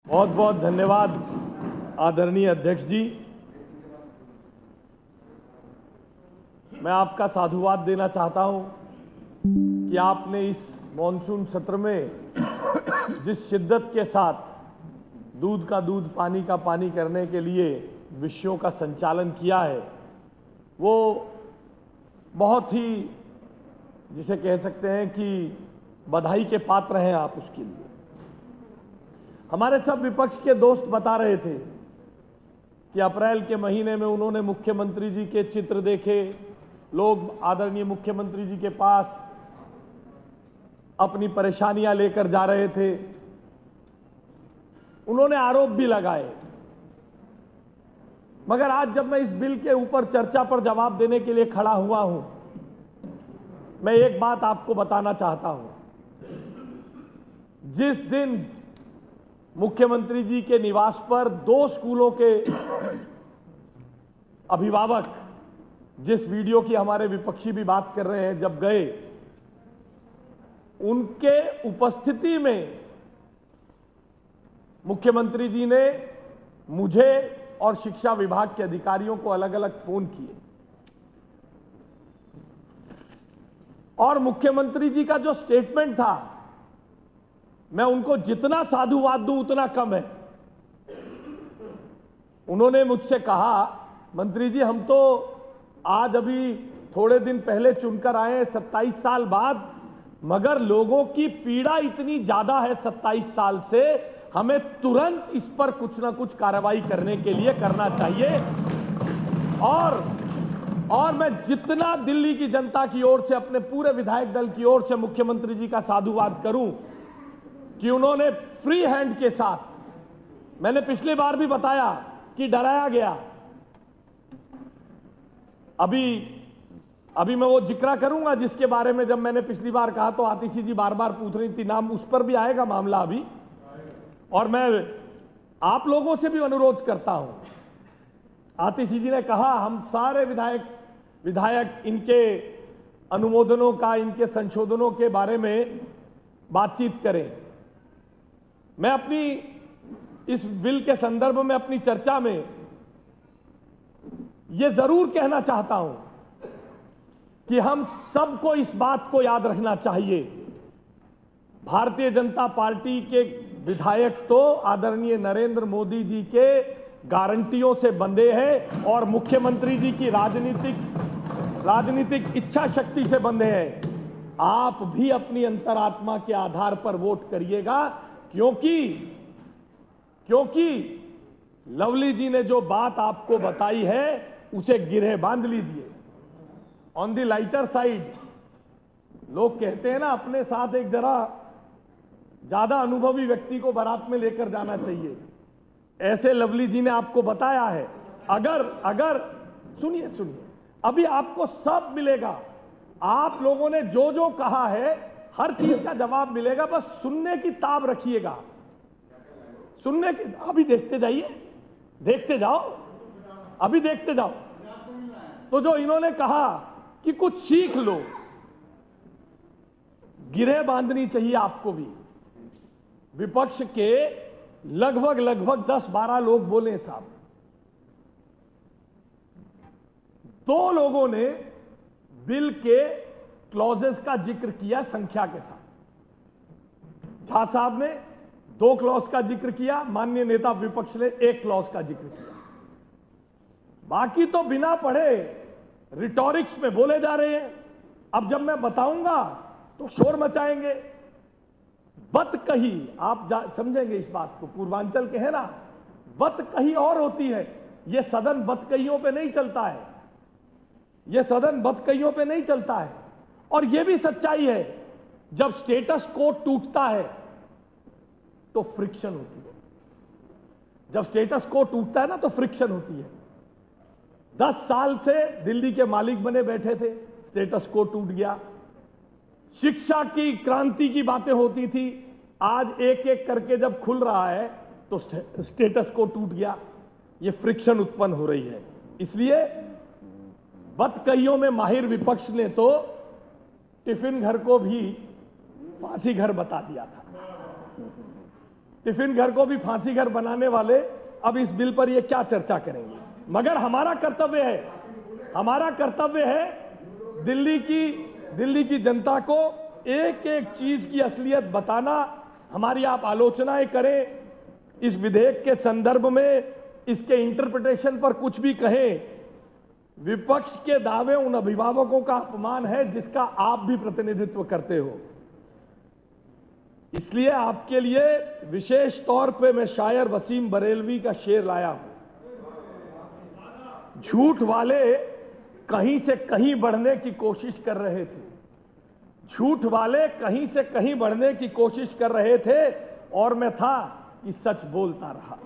बहुत बहुत धन्यवाद आदरणीय अध्यक्ष जी। मैं आपका साधुवाद देना चाहता हूं कि आपने इस मॉनसून सत्र में जिस शिद्दत के साथ दूध का दूध पानी का पानी करने के लिए विषयों का संचालन किया है, वो बहुत ही जिसे कह सकते हैं कि बधाई के पात्र हैं आप उसके लिए। हमारे सब विपक्ष के दोस्त बता रहे थे कि अप्रैल के महीने में उन्होंने मुख्यमंत्री जी के चित्र देखे, लोग आदरणीय मुख्यमंत्री जी के पास अपनी परेशानियां लेकर जा रहे थे। उन्होंने आरोप भी लगाए, मगर आज जब मैं इस बिल के ऊपर चर्चा पर जवाब देने के लिए खड़ा हुआ हूं, मैं एक बात आपको बताना चाहता हूं। जिस दिन मुख्यमंत्री जी के निवास पर 2 स्कूलों के अभिभावक, जिस वीडियो की हमारे विपक्षी भी बात कर रहे हैं, जब गए, उनके उपस्थिति में मुख्यमंत्री जी ने मुझे और शिक्षा विभाग के अधिकारियों को अलग अलग फोन किए और मुख्यमंत्री जी का जो स्टेटमेंट था, मैं उनको जितना साधुवाद दूं उतना कम है। उन्होंने मुझसे कहा, मंत्री जी हम तो आज अभी थोड़े दिन पहले चुनकर आए हैं 27 साल बाद, मगर लोगों की पीड़ा इतनी ज्यादा है 27 साल से, हमें तुरंत इस पर कुछ ना कुछ कार्रवाई करने के लिए करना चाहिए। और मैं जितना दिल्ली की जनता की ओर से, अपने पूरे विधायक दल की ओर से मुख्यमंत्री जी का साधुवाद करूं कि उन्होंने फ्री हैंड के साथ, मैंने पिछली बार भी बताया कि डराया गया, अभी मैं वो जिक्र करूंगा जिसके बारे में जब मैंने पिछली बार कहा तो आतिशी जी बार बार पूछ रही थी, नाम उस पर भी आएगा मामला अभी। और मैं आप लोगों से भी अनुरोध करता हूं, आतिशी जी ने कहा हम सारे विधायक इनके अनुमोदनों का, इनके संशोधनों के बारे में बातचीत करें। मैं अपनी इस बिल के संदर्भ में अपनी चर्चा में यह जरूर कहना चाहता हूं कि हम सबको इस बात को याद रखना चाहिए, भारतीय जनता पार्टी के विधायक तो आदरणीय नरेंद्र मोदी जी के गारंटियों से बंधे हैं और मुख्यमंत्री जी की राजनीतिक इच्छा शक्ति से बंधे हैं। आप भी अपनी अंतरात्मा के आधार पर वोट करिएगा, क्योंकि लवली जी ने जो बात आपको बताई है उसे गिरह बांध लीजिए। ऑन द लाइटर साइड, लोग कहते हैं ना, अपने साथ एक जरा ज्यादा अनुभवी व्यक्ति को बारात में लेकर जाना चाहिए। ऐसे लवली जी ने आपको बताया है। अगर सुनिए, अभी आपको सब मिलेगा। आप लोगों ने जो जो कहा है हर चीज का जवाब मिलेगा, बस सुनने की ताब रखिएगा। सुनने की, अभी देखते जाइए, देखते जाओ, अभी देखते जाओ। तो जो इन्होंने कहा कि कुछ सीख लो, गिरह बांधनी चाहिए आपको भी। विपक्ष के लगभग 10-12 लोग बोले साहब, 2 लोगों ने बिल के क्लॉजेस का जिक्र किया संख्या के साथ। झा साहब ने 2 क्लॉज का जिक्र किया, माननीय नेता विपक्ष ने 1 क्लॉज का जिक्र किया। बाकी तो बिना पढ़े रिटॉरिक्स में बोले जा रहे हैं। अब जब मैं बताऊंगा तो शोर मचाएंगे। बत कही, आप समझेंगे इस बात को, पूर्वांचल के है ना, बत कही और होती है। यह सदन बत कहियों पे नहीं चलता है, यह सदन बत कहियों पे नहीं चलता है। और यह भी सच्चाई है, जब स्टेटस को टूटता है तो फ्रिक्शन होती है। जब स्टेटस को टूटता है ना तो फ्रिक्शन होती है। 10 साल से दिल्ली के मालिक बने बैठे थे, स्टेटस को टूट गया। शिक्षा की क्रांति की बातें होती थी, आज एक एक करके जब खुल रहा है तो स्टेटस को टूट गया। ये फ्रिक्शन उत्पन्न हो रही है। इसलिए बदकहियों में माहिर विपक्ष ने तो टिफिन घर को भी फांसी घर बता दिया था। टिफिन घर को भी फांसी घर बनाने वाले अब इस बिल पर ये क्या चर्चा करेंगे। मगर हमारा कर्तव्य है दिल्ली की जनता को एक एक चीज की असलियत बताना। हमारी आप आलोचनाएं करें इस विधेयक के संदर्भ में, इसके इंटरप्रिटेशन पर कुछ भी कहें, विपक्ष के दावे उन अभिभावकों का अपमान है जिसका आप भी प्रतिनिधित्व करते हो। इसलिए आपके लिए विशेष तौर पे मैं शायर वसीम बरेलवी का शेर लाया हूं। झूठ वाले कहीं से कहीं बढ़ने की कोशिश कर रहे थे, झूठ वाले कहीं से कहीं बढ़ने की कोशिश कर रहे थे और मैं था कि सच बोलता रहा।